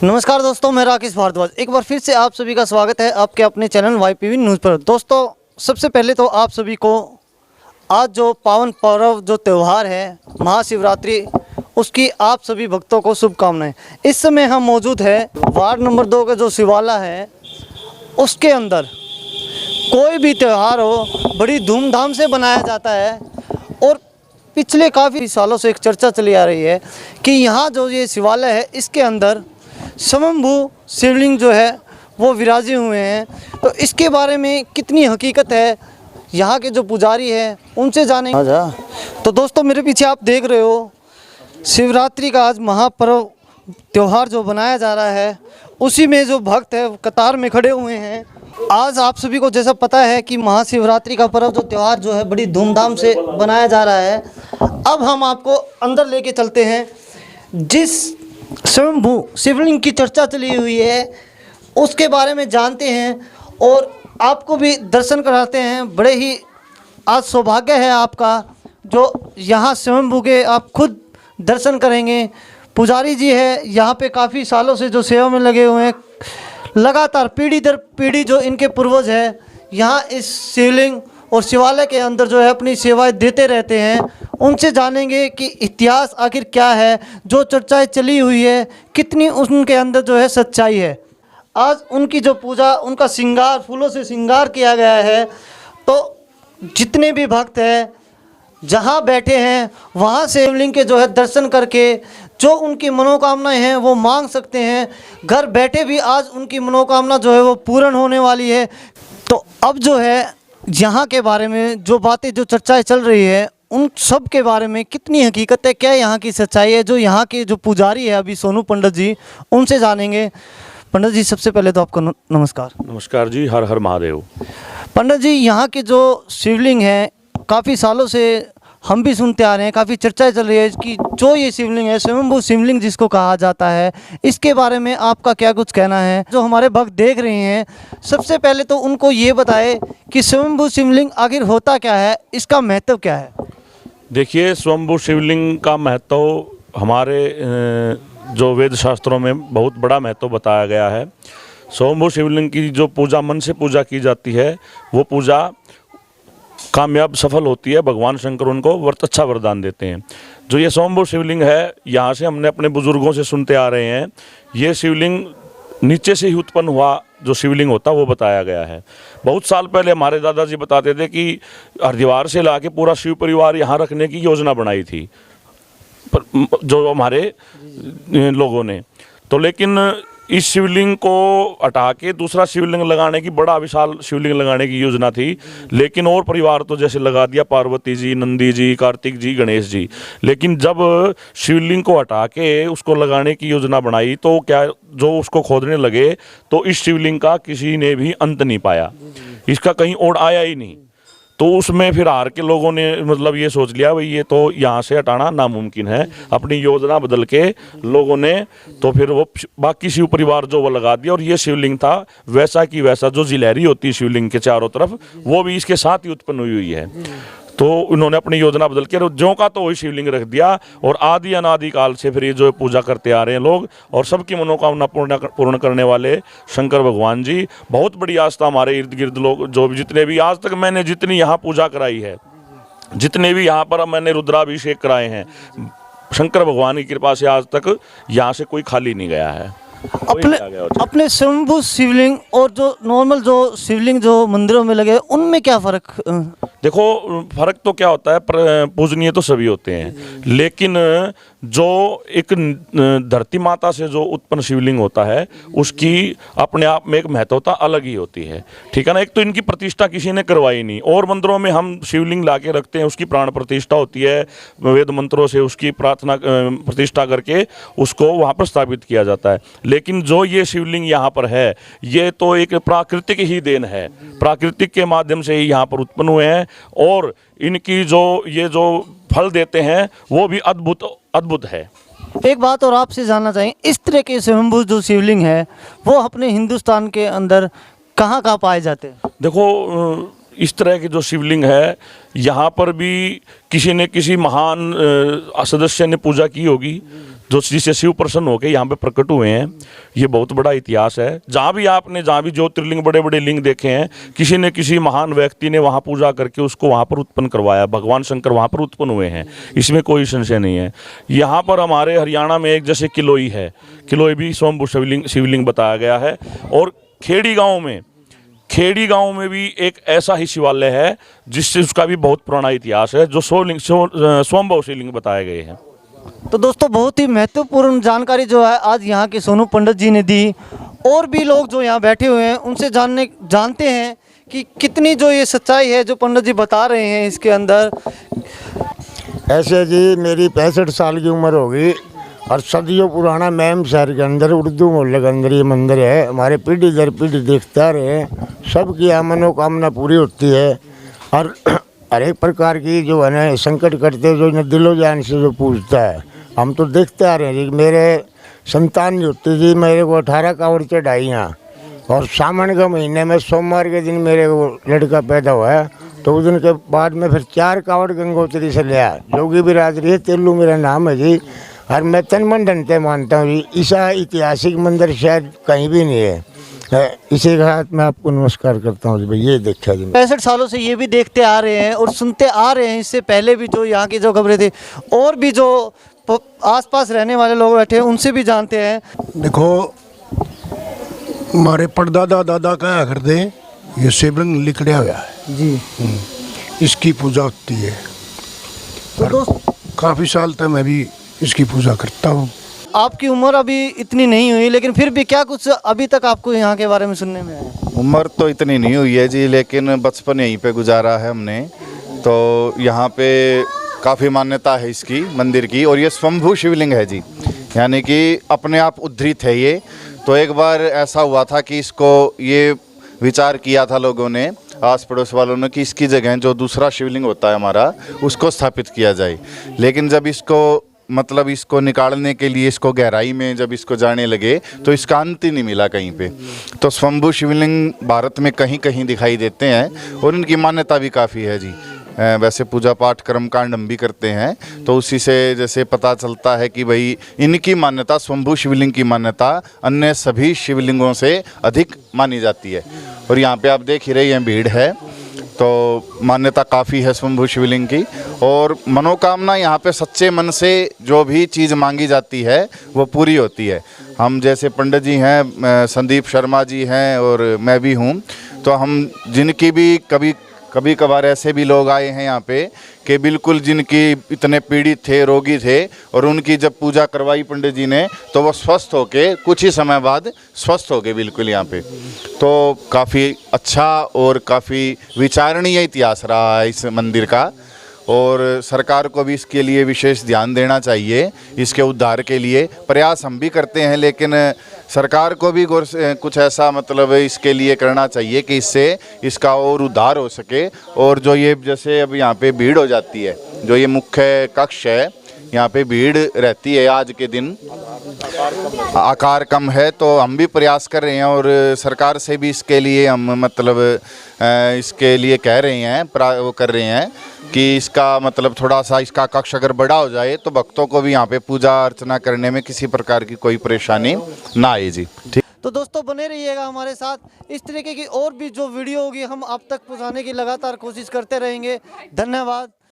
नमस्कार दोस्तों, मैं राकेश भारद्वाज। एक बार फिर से आप सभी का स्वागत है आपके अपने चैनल YPV न्यूज़ पर। दोस्तों, सबसे पहले तो आप सभी को आज जो पावन पर्व जो त्यौहार है महाशिवरात्रि, उसकी आप सभी भक्तों को शुभकामनाएं। इस समय हम मौजूद है वार्ड नंबर 2 का जो शिवाला है, उसके अंदर कोई भी त्यौहार हो बड़ी धूमधाम से बनाया जाता है। और पिछले काफ़ी सालों से एक चर्चा चली आ रही है कि यहाँ जो ये शिवालय है, इसके अंदर स्वयंभू शिवलिंग जो है वो विराजे हुए हैं। तो इसके बारे में कितनी हकीकत है, यहाँ के जो पुजारी हैं उनसे जानेंगे। तो दोस्तों, मेरे पीछे आप देख रहे हो शिवरात्रि का आज महापर्व त्यौहार जो बनाया जा रहा है, उसी में जो भक्त है कतार में खड़े हुए हैं। आज आप सभी को जैसा पता है कि महाशिवरात्रि का पर्व जो त्यौहार जो है बड़ी धूमधाम से बनाया जा रहा है। अब हम आपको अंदर लेके चलते हैं। जिस स्वयंभू शिवलिंग की चर्चा चली हुई है उसके बारे में जानते हैं और आपको भी दर्शन कराते हैं। बड़े ही आज सौभाग्य है आपका जो यहाँ स्वयंभू के आप खुद दर्शन करेंगे। पुजारी जी है यहाँ पे काफ़ी सालों से जो सेवा में लगे हुए हैं, लगातार पीढ़ी दर पीढ़ी जो इनके पूर्वज है यहाँ इस शिवलिंग और शिवालय के अंदर जो है अपनी सेवाएं देते रहते हैं। उनसे जानेंगे कि इतिहास आखिर क्या है, जो चर्चाएं चली हुई है कितनी उनके अंदर जो है सच्चाई है। आज उनकी जो पूजा, उनका श्रृंगार, फूलों से श्रृंगार किया गया है। तो जितने भी भक्त हैं जहाँ बैठे हैं वहाँ से शिवलिंग के जो है दर्शन करके जो उनकी मनोकामनाएं हैं वो मांग सकते हैं। घर बैठे भी आज उनकी मनोकामना जो है वो पूर्ण होने वाली है। तो अब जो है यहाँ के बारे में जो बातें, जो चर्चाएं चल रही है, उन सब के बारे में कितनी हकीकत है, क्या यहाँ की सच्चाई है, जो यहाँ के जो पुजारी है अभी सोनू पंडित जी, उनसे जानेंगे। पंडित जी, सबसे पहले तो आपका नमस्कार। नमस्कार जी, हर हर महादेव। पंडित जी, यहाँ के जो शिवलिंग है काफ़ी सालों से हम भी सुनते आ रहे हैं, काफ़ी चर्चाएं चल रही है कि जो ये शिवलिंग है स्वयंभू शिवलिंग जिसको कहा जाता है, इसके बारे में आपका क्या कुछ कहना है? जो हमारे भक्त देख रहे हैं, सबसे पहले तो उनको ये बताएं कि स्वयंभू शिवलिंग आखिर होता क्या है, इसका महत्व क्या है? देखिए, स्वयंभू शिवलिंग का महत्व हमारे जो वेद शास्त्रों में बहुत बड़ा महत्व बताया गया है। स्वयंभू शिवलिंग की जो पूजा, मन से पूजा की जाती है, वो पूजा कामयाब सफल होती है। भगवान शंकर उनको अच्छा वरदान देते हैं। जो ये स्वयंभू शिवलिंग है, यहाँ से हमने अपने बुजुर्गों से सुनते आ रहे हैं, ये शिवलिंग नीचे से ही उत्पन्न हुआ जो शिवलिंग होता वो बताया गया है। बहुत साल पहले हमारे दादाजी बताते थे कि हरिद्वार से लाके पूरा शिव परिवार यहाँ रखने की योजना बनाई थी जो हमारे लोगों ने। तो लेकिन इस शिवलिंग को हटा के दूसरा शिवलिंग लगाने की, बड़ा विशाल शिवलिंग लगाने की योजना थी, लेकिन और परिवार तो जैसे लगा दिया, पार्वती जी, नंदी जी, कार्तिक जी, गणेश जी। लेकिन जब शिवलिंग को हटा के उसको लगाने की योजना बनाई तो क्या, जो उसको खोदने लगे तो इस शिवलिंग का किसी ने भी अंत नहीं पाया, इसका कहीं ओर आया ही नहीं। तो उसमें फिर हार के लोगों ने मतलब ये सोच लिया भाई ये तो यहाँ से हटाना नामुमकिन है। अपनी योजना बदल के लोगों ने तो फिर वो बाकी शिव परिवार जो वो लगा दिया, और ये शिवलिंग था वैसा की वैसा, जो जिलहरी होती है शिवलिंग के चारों तरफ, वो भी इसके साथ ही उत्पन्न हुई है। तो उन्होंने अपनी योजना बदल के ज्यों का तो वही शिवलिंग रख दिया, और आदि अनादि काल से फिर ये जो पूजा करते आ रहे हैं लोग, और सबकी मनोकामना पूर्ण करने वाले शंकर भगवान जी। बहुत बड़ी आस्था हमारे इर्द गिर्द लोग, जो भी जितने भी आज तक मैंने जितनी यहाँ पूजा कराई है, जितने भी यहाँ पर मैंने रुद्राभिषेक कराए हैं, शंकर भगवान की कृपा से आज तक यहाँ से कोई खाली नहीं गया है। अपने स्वयंभू शिवलिंग और जो नॉर्मल जो शिवलिंग जो मंदिरों में लगे, उनमें क्या फ़र्क? देखो, फर्क तो क्या होता है, पूजनीय तो सभी होते हैं, लेकिन जो एक धरती माता से जो उत्पन्न शिवलिंग होता है उसकी अपने आप में एक महत्वता अलग ही होती है। ठीक है ना। एक तो इनकी प्रतिष्ठा किसी ने करवाई नहीं, और मंदिरों में हम शिवलिंग ला के रखते हैं, उसकी प्राण प्रतिष्ठा होती है, वेद मंत्रों से उसकी प्रार्थना प्रतिष्ठा करके उसको वहाँ पर स्थापित किया जाता है। लेकिन जो ये शिवलिंग यहाँ पर है, ये तो एक प्राकृतिक ही देन है, प्राकृतिक के माध्यम से ही यहाँ पर उत्पन्न हुए हैं, और इनकी जो ये जो फल देते हैं वो भी अद्भुत है। एक बात और आपसे जानना चाहिए, इस तरह के स्वयंभू जो शिवलिंग है वो अपने हिंदुस्तान के अंदर कहाँ कहाँ पाए जाते हैं? देखो, इस तरह की जो शिवलिंग है यहाँ पर भी किसी ने किसी महान सदस्य ने पूजा की होगी, जिससे शिव प्रसन्न होकर यहाँ पे प्रकट हुए हैं। ये बहुत बड़ा इतिहास है। जहाँ भी ज्योतिर्लिंग, बड़े बड़े लिंग देखे हैं, किसी न किसी महान व्यक्ति ने वहाँ पूजा करके उसको वहाँ पर उत्पन्न करवाया। भगवान शंकर वहाँ पर उत्पन्न हुए हैं, इसमें कोई संशय नहीं है। यहाँ पर हमारे हरियाणा में एक जैसे किलोई है, किलोई भी स्वयंभू शिवलिंग बताया गया है। और खेड़ी गांव में भी एक ऐसा ही शिवालय है जिससे उसका भी बहुत पुराना इतिहास है, जो स्वयंभू शिवलिंग बताए गए हैं। तो दोस्तों, बहुत ही महत्वपूर्ण जानकारी जो है आज यहाँ के सोनू पंडित जी ने दी। और भी लोग जो यहाँ बैठे हुए हैं उनसे जानते हैं कि कितनी जो ये सच्चाई है जो पंडित जी बता रहे हैं इसके अंदर। ऐसे जी मेरी 65 साल की उम्र होगी और सदियों पुराना मैम शहर के अंदर उर्दू मोहल्ले के अंदर ये मंदिर है। हमारे पीढ़ी दर पीढ़ी देखते रहे हैं, सबकी मनोकामना पूरी होती है। और हर एक प्रकार की जो है ना संकट करते जो न दिलो जान से जो पूछता है, हम तो देखते आ रहे हैं जी। मेरे संतान नहीं होती जी, मेरे को 18 कावड़ चढ़ाई यहाँ। और सावन के महीने में सोमवार के दिन मेरे को लड़का पैदा हुआ है, तो उस दिन के बाद में फिर 4 कावड़ गंगोत्री से लिया। जोगी बिरादरी है, तेलू मेरा नाम है जी। और मैं तन मन धन से मानता हूँ जी, ऐसा ऐतिहासिक मंदिर शायद कहीं भी नहीं है। इसी के साथ मैं आपको नमस्कार करता हूँ जी। भाई ये देखा जी 65 सालों से ये भी देखते आ रहे हैं और सुनते आ रहे हैं। इससे पहले भी जो यहाँ की जो खबरें थी और भी जो आसपास रहने वाले लोग बैठे हैं उनसे भी जानते हैं। देखो, हमारे परदादा दादा कहा करते ये शिवलिंग लिखड़ा हुआ है जी, इसकी पूजा होती है। तो दोस्त, काफ़ी साल तक मैं भी इसकी पूजा करता हूँ। आपकी उम्र अभी इतनी नहीं हुई, लेकिन फिर भी क्या कुछ अभी तक आपको यहाँ के बारे में सुनने में आया? उम्र तो इतनी नहीं हुई है जी, लेकिन बचपन यहीं पे गुजारा है हमने। तो यहाँ पे काफ़ी मान्यता है इसकी मंदिर की। और ये स्वयंभू शिवलिंग है जी, यानी कि अपने आप उद्धृत है ये। तो एक बार ऐसा हुआ था कि इसको ये विचार किया था लोगों ने, आस पड़ोस वालों ने, कि इसकी जगह जो दूसरा शिवलिंग होता है हमारा उसको स्थापित किया जाए। लेकिन जब इसको निकालने के लिए इसको गहराई में जब इसको जाने लगे तो इसका अंत ही नहीं मिला कहीं पे। तो स्वयंभू शिवलिंग भारत में कहीं कहीं दिखाई देते हैं और इनकी मान्यता भी काफ़ी है जी। वैसे पूजा पाठ कर्मकांड हम भी करते हैं, तो उसी से जैसे पता चलता है कि भाई इनकी मान्यता, स्वयंभू शिवलिंग की मान्यता अन्य सभी शिवलिंगों से अधिक मानी जाती है। और यहाँ पे आप देख ही रहे हैं भीड़ है, तो मान्यता काफ़ी है स्वयंभू शिवलिंग की। और मनोकामना यहाँ पे सच्चे मन से जो भी चीज़ मांगी जाती है वो पूरी होती है। हम जैसे पंडित जी हैं, संदीप शर्मा जी हैं और मैं भी हूँ, तो हम जिनकी भी कभी कभार ऐसे भी लोग आए हैं यहाँ पे कि बिल्कुल जिनकी इतने पीड़ित थे, रोगी थे, और उनकी जब पूजा करवाई पंडित जी ने तो वो स्वस्थ होके कुछ ही समय बाद स्वस्थ हो गए बिल्कुल यहाँ पे। तो काफ़ी अच्छा और काफ़ी विचारणीय इतिहास रहा है इस मंदिर का। और सरकार को भी इसके लिए विशेष ध्यान देना चाहिए। इसके उद्धार के लिए प्रयास हम भी करते हैं, लेकिन सरकार को भी कुछ ऐसा इसके लिए करना चाहिए कि इससे इसका और उद्धार हो सके। और जो ये जैसे अब यहाँ पे भीड़ हो जाती है, जो ये मुख्य कक्ष है यहाँ पे भीड़ रहती है आज के दिन, आकार कम है, तो हम भी प्रयास कर रहे हैं और सरकार से भी इसके लिए हम इसके लिए कह रहे हैं, वो कर रहे हैं कि इसका थोड़ा सा इसका कक्ष अगर बड़ा हो जाए तो भक्तों को भी यहाँ पे पूजा अर्चना करने में किसी प्रकार की कोई परेशानी ना आए जी। ठीक। तो दोस्तों, बने रहिएगा हमारे साथ। इस तरीके की और भी जो वीडियो होगी हम आप तक पहुँचाने की लगातार कोशिश करते रहेंगे। धन्यवाद।